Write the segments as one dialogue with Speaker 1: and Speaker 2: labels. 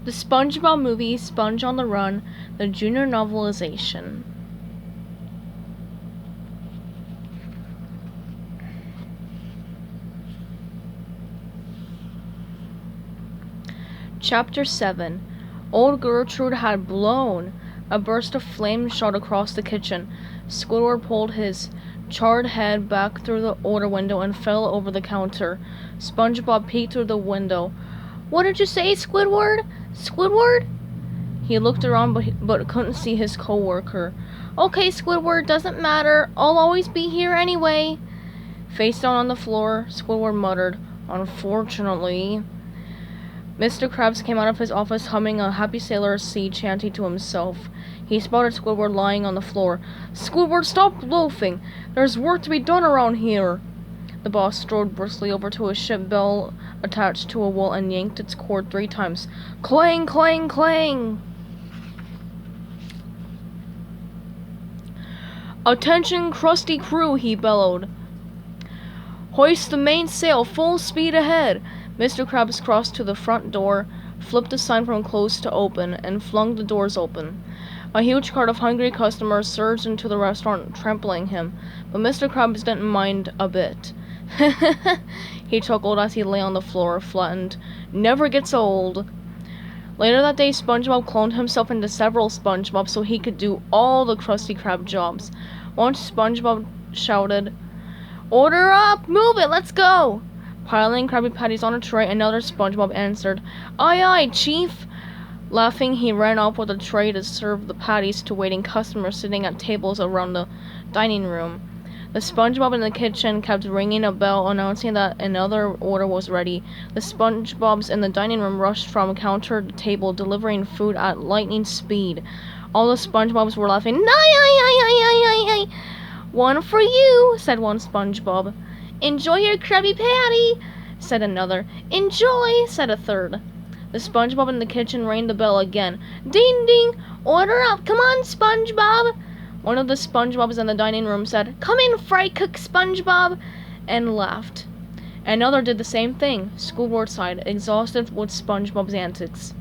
Speaker 1: The SpongeBob movie, Sponge on the Run, the junior novelization. Chapter 7. Old Gertrude had blown. A burst of flame shot across the kitchen. Squidward pulled his charred head back through the older window and fell over the counter. SpongeBob peeked through the window. "What did you say, Squidward? Squidward?" He looked around but couldn't see his co-worker. "Okay, Squidward, doesn't matter. I'll always be here anyway." Face down on the floor, Squidward muttered, "Unfortunately." Mr. Krabs came out of his office humming a Happy Sailor sea chanty to himself. He spotted Squidward lying on the floor. "Squidward, stop loafing! There's work to be done around here!" The boss strode briskly over to a ship bell attached to a wall and yanked its cord 3 times. Clang, clang, clang! "Attention, Krusty crew," he bellowed. "Hoist the mainsail, full speed ahead!" Mr. Krabs crossed to the front door, flipped the sign from closed to open, and flung the doors open. A huge crowd of hungry customers surged into the restaurant, trampling him, but Mr. Krabs didn't mind a bit. He chuckled as he lay on the floor, flattened. "Never gets old." Later that day, SpongeBob cloned himself into several SpongeBobs so he could do all the Krusty Krab jobs. Once SpongeBob shouted, "Order up! Move it! Let's go!" Piling Krabby Patties on a tray, another SpongeBob answered, "Aye, aye, Chief!" Laughing, he ran up with a tray to serve the patties to waiting customers sitting at tables around the dining room. The SpongeBob in the kitchen kept ringing a bell announcing that another order was ready. The SpongeBobs in the dining room rushed from counter to table, delivering food at lightning speed. All the SpongeBobs were laughing. "Aye, aye, aye, aye, aye, aye, aye!" "One for you," said one SpongeBob. "Enjoy your Krabby Patty," said another. "Enjoy," said a third. The SpongeBob in the kitchen rang the bell again. "Ding, ding! Order up! Come on, SpongeBob!" One of the SpongeBobs in the dining room said, "Come in, Fry Cook SpongeBob!" and laughed. Another did the same thing. Squidward sighed, exhausted with SpongeBob's antics.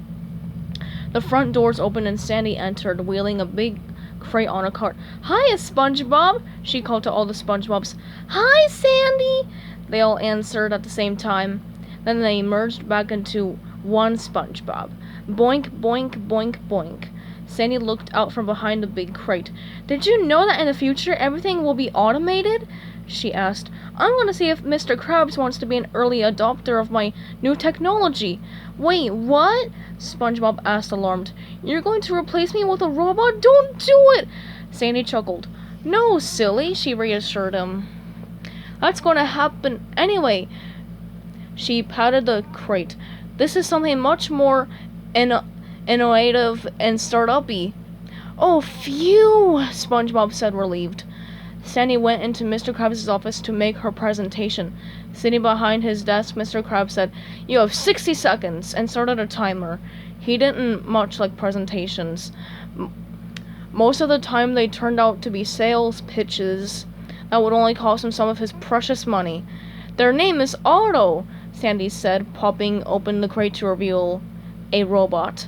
Speaker 1: The front doors opened and Sandy entered, wheeling a big crate on a cart. "Hiya, SpongeBob!" she called to all the SpongeBobs. "Hi, Sandy!" they all answered at the same time. Then they merged back into one SpongeBob. Boink, boink, boink, boink. Sandy looked out from behind the big crate. "Did you know that in the future everything will be automated?" she asked. "I'm going to see if Mr. Krabs wants to be an early adopter of my new technology." "Wait, what?" SpongeBob asked, alarmed. "You're going to replace me with a robot? Don't do it!" Sandy chuckled. "No, silly," she reassured him. "That's going to happen anyway." She patted the crate. "This is something much more innovative and start-up-y." "Oh, phew," SpongeBob said, relieved. Sandy went into Mr. Krabs' office to make her presentation. Sitting behind his desk, Mr. Krabs said, "You have 60 seconds," and started a timer. He didn't much like presentations. Most of the time they turned out to be sales pitches that would only cost him some of his precious money. "Their name is Otto," Sandy said, popping open the crate to reveal a robot.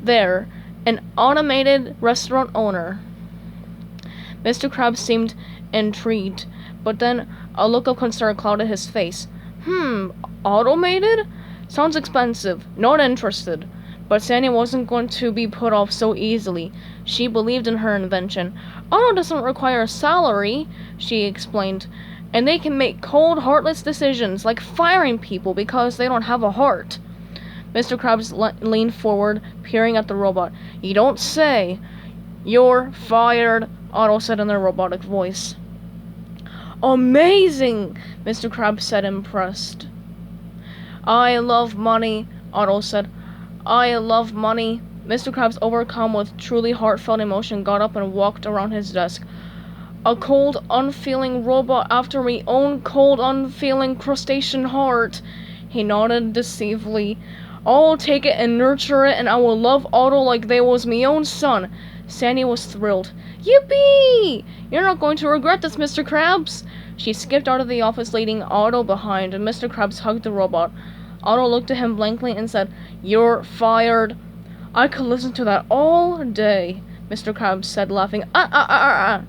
Speaker 1: "They're an automated restaurant owner." Mr. Krabs seemed intrigued, but then a look of concern clouded his face. Automated? Sounds expensive. Not interested." But Sandy wasn't going to be put off so easily. She believed in her invention. "Otto doesn't require a salary," she explained, "and they can make cold, heartless decisions, like firing people because they don't have a heart." Mr. Krabs leaned forward, peering at the robot. "You don't say." "You're fired," Otto said in a robotic voice. "Amazing," Mr. Krabs said, impressed. "I love money," Otto said. "I love money." Mr. Krabs, overcome with truly heartfelt emotion, got up and walked around his desk. "A cold, unfeeling robot after me own cold, unfeeling crustacean heart." He nodded deceivably. "I'll take it and nurture it, and I will love Otto like they was me own son." Sandy was thrilled. "Yippee! You're not going to regret this, Mr. Krabs." She skipped out of the office, leading Otto behind, and Mr. Krabs hugged the robot. Otto looked at him blankly and said, "You're fired." "I could listen to that all day," Mr. Krabs said, laughing. While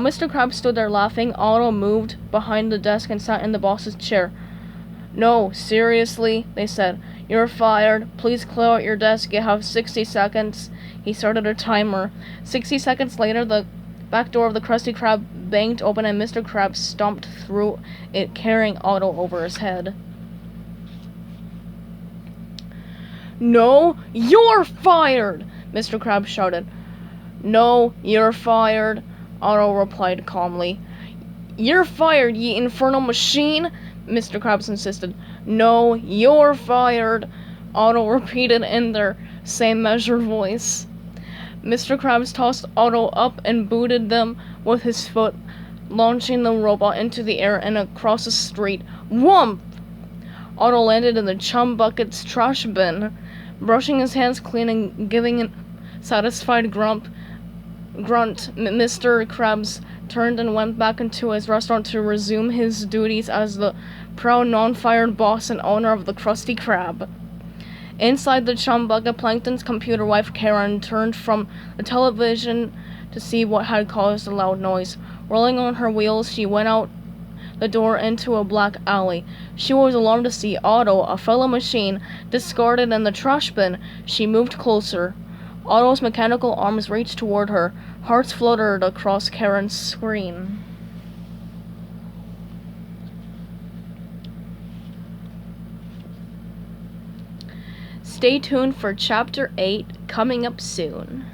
Speaker 1: Mr. Krabs stood there laughing, Otto moved behind the desk and sat in the boss's chair. "No, seriously," they said. "You're fired. Please clear out your desk. You have 60 seconds. He started a timer. 60 seconds later, the back door of the Krusty Krab banged open and Mr. Krabs stomped through it, carrying Otto over his head. "No, you're fired!" Mr. Krabs shouted. "No, you're fired," Otto replied calmly. "You're fired, ye infernal machine!" Mr. Krabs insisted. "No, you're fired," Otto repeated in their same measured voice. Mr. Krabs tossed Otto up and booted them with his foot, launching the robot into the air and across the street. Whump! Otto landed in the chum bucket's trash bin. Brushing his hands clean and giving a satisfied grunt, Mr. Krabs turned and went back into his restaurant to resume his duties as the proud non-fired boss and owner of the Krusty Krab. Inside the chum bucket, Plankton's computer wife Karen turned from the television to see what had caused the loud noise. Rolling on her wheels, she went out the door into a black alley. She was alarmed to see Otto, a fellow machine, discarded in the trash bin. She moved closer. Otto's mechanical arms reached toward her. Hearts fluttered across Karen's screen. Stay tuned for Chapter 8, coming up soon.